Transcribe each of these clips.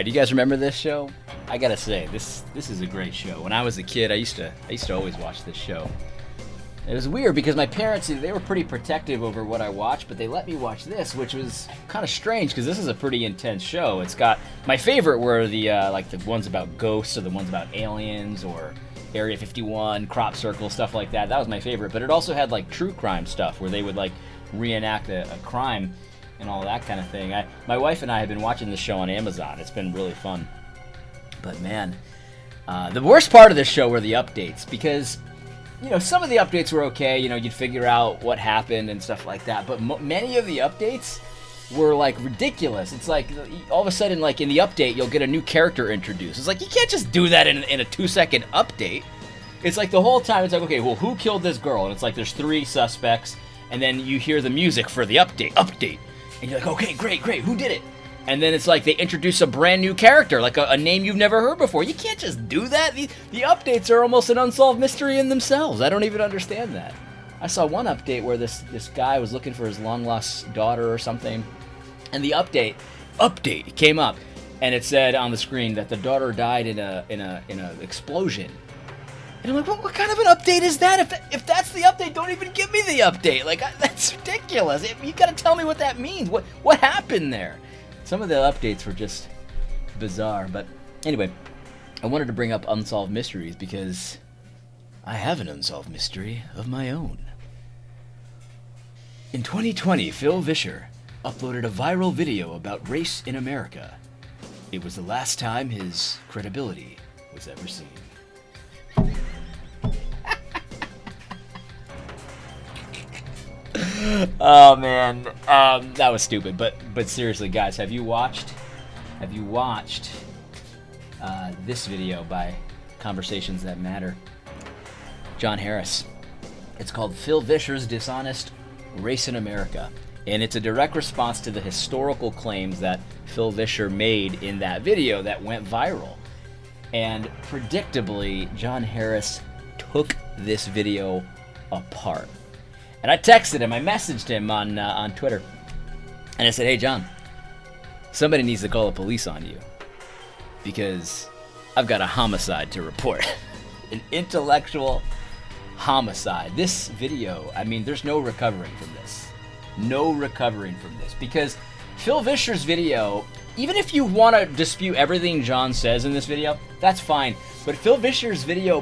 Do you guys remember this show? I gotta say, this is a great show. When I was a kid, I used to always watch this show. It was weird because my parents, they were pretty protective over what I watched, but they let me watch this, which was kind of strange because this is a pretty intense show. It's got, my favorite were the the ones about ghosts or the ones about aliens or Area 51, crop circle, stuff like that. That was my favorite, but it also had like true crime stuff where they would like reenact a crime and all that kind of thing. My wife and I have been watching this show on Amazon. It's been really fun. But man, the worst part of this show were the updates because, you know, some of the updates were okay. You know, you'd figure out what happened and stuff like that. But many of the updates were like ridiculous. It's like all of a sudden, like in the update, you'll get a new character introduced. It's like you can't just do that in a 2-second update. It's like the whole time it's like, okay, well, who killed this girl? And it's like there's 3 suspects, and then you hear the music for the update. And you're like, okay, great, who did it? And then it's like they introduce a brand new character, like a name you've never heard before. You can't just do that. The updates are almost an unsolved mystery in themselves. I don't even understand that. I saw one update where this guy was looking for his long-lost daughter or something, and the update came up, and it said on the screen that the daughter died in a explosion. And I'm like, what kind of an update is that? If that's the update, don't even give me the update. Like, that's ridiculous. You got to tell me what that means. What happened there? Some of the updates were just bizarre. But anyway, I wanted to bring up Unsolved Mysteries because I have an unsolved mystery of my own. In 2020, Phil Vischer uploaded a viral video about race in America. It was the last time his credibility was ever seen. Oh man, that was stupid. But seriously, guys, have you watched this video by Conversations That Matter? John Harris. It's called Phil Vischer's Dishonest Race in America, and it's a direct response to the historical claims that Phil Vischer made in that video that went viral. And predictably, John Harris took this video apart. And I texted him, I messaged him on Twitter, and I said, hey, John, somebody needs to call the police on you because I've got a homicide to report. An intellectual homicide. This video, I mean, there's no recovering from this. No recovering from this because Phil Vischer's video, even if you want to dispute everything John says in this video, that's fine. But Phil Vischer's video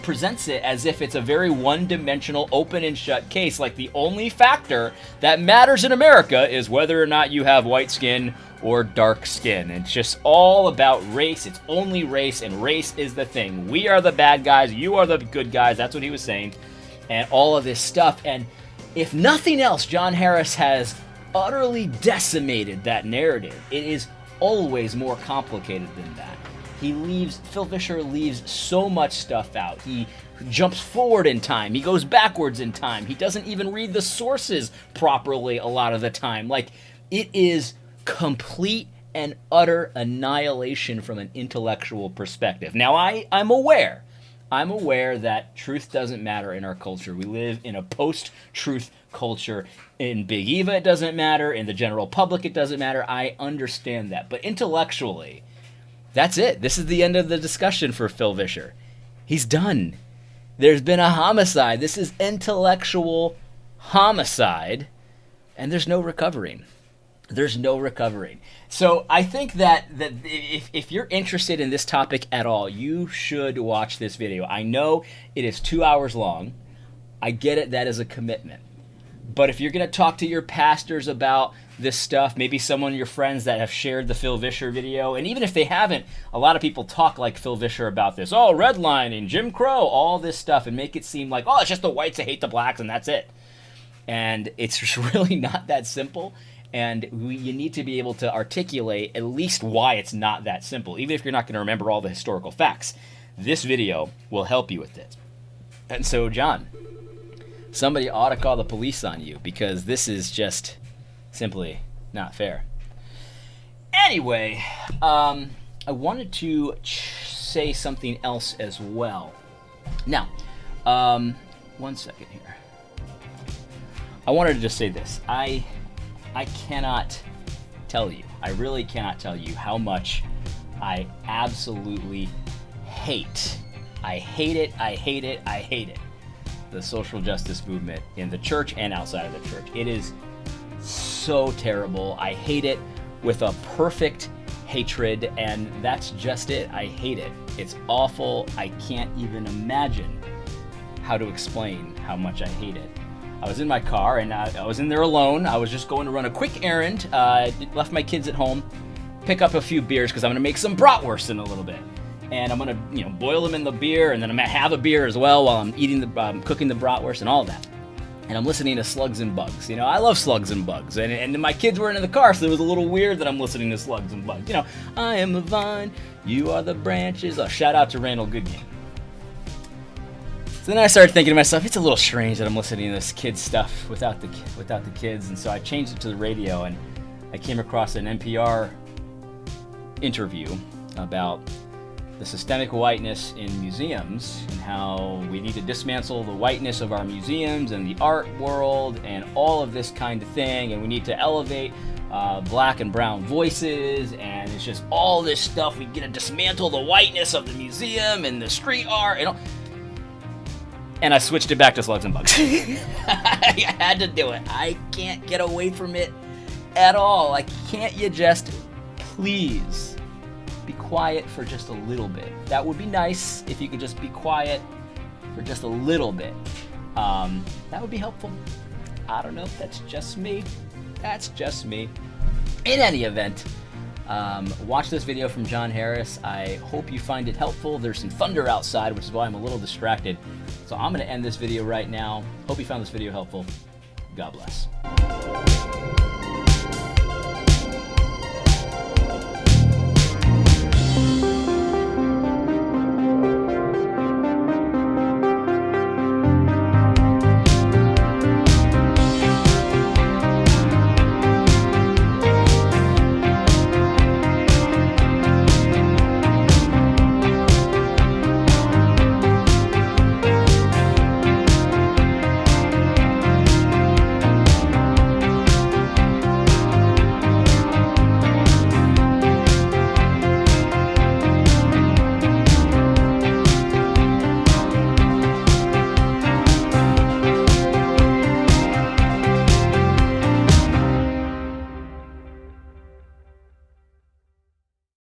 presents it as if it's a very one-dimensional, open and shut case. Like the only factor that matters in America is whether or not you have white skin or dark skin. It's just all about race. It's only race, and race is the thing. We are the bad guys. You are the good guys. That's what he was saying. And all of this stuff. And if nothing else, John Harris has utterly decimated that narrative. It is always more complicated than that. Phil Vischer leaves so much stuff out. He jumps forward in time. He goes backwards in time. He doesn't even read the sources properly a lot of the time. Like, it is complete and utter annihilation from an intellectual perspective. Now, I'm aware that truth doesn't matter in our culture. We live in a post-truth culture. In Big Eva, it doesn't matter. In the general public, it doesn't matter. I understand that. But intellectually, that's it. This is the end of the discussion for Phil Vischer. He's done. There's been a homicide. This is intellectual homicide, and there's no recovering. There's no recovering. So I think that if you're interested in this topic at all, you should watch this video. I know it is 2 hours long. I get it. That is a commitment. But if you're going to talk to your pastors about this stuff, maybe someone of your friends that have shared the Phil Vischer video, and even if they haven't, a lot of people talk like Phil Vischer about this. Oh, redlining, Jim Crow, all this stuff, and make it seem like, oh, it's just the whites that hate the blacks, and that's it. And it's just really not that simple, and you need to be able to articulate at least why it's not that simple, even if you're not going to remember all the historical facts. This video will help you with it. And so, John, somebody ought to call the police on you because this is just simply not fair. Anyway, I wanted to say something else as well. Now, 1 second here. I wanted to just say this. I cannot tell you, I really cannot tell you how much I absolutely hate. I hate it, I hate it, I hate it. The social justice movement in the church and outside of the church. It is so terrible. I hate it with a perfect hatred, and that's just it. I hate it. It's awful. I can't even imagine how to explain how much I hate it. I was in my car, and I was in there alone. I was just going to run a quick errand. Left my kids at home, pick up a few beers because I'm going to make some bratwurst in a little bit. And I'm gonna, boil them in the beer, and then I'm gonna have a beer as well while I'm cooking the bratwurst and all of that. And I'm listening to Slugs and Bugs. I love Slugs and Bugs, and my kids were in the car, so it was a little weird that I'm listening to Slugs and Bugs. I am the vine, you are the branches. Oh, shout out to Randall Goodgame. So then I started thinking to myself, it's a little strange that I'm listening to this kid stuff without the kids, and so I changed it to the radio, and I came across an NPR interview about the systemic whiteness in museums and how we need to dismantle the whiteness of our museums and the art world and all of this kind of thing, and we need to elevate black and brown voices, and it's just all this stuff. We get to dismantle the whiteness of the museum and the street art and I switched it back to Slugs and Bugs. I had to do it. I can't get away from it at all. Can't you just please be quiet for just a little bit? That would be nice if you could just be quiet for just a little bit. That would be helpful. I don't know if that's just me. That's just me. In any event, watch this video from John Harris. I hope you find it helpful. There's some thunder outside, which is why I'm a little distracted. So I'm going to end this video right now. Hope you found this video helpful. God bless.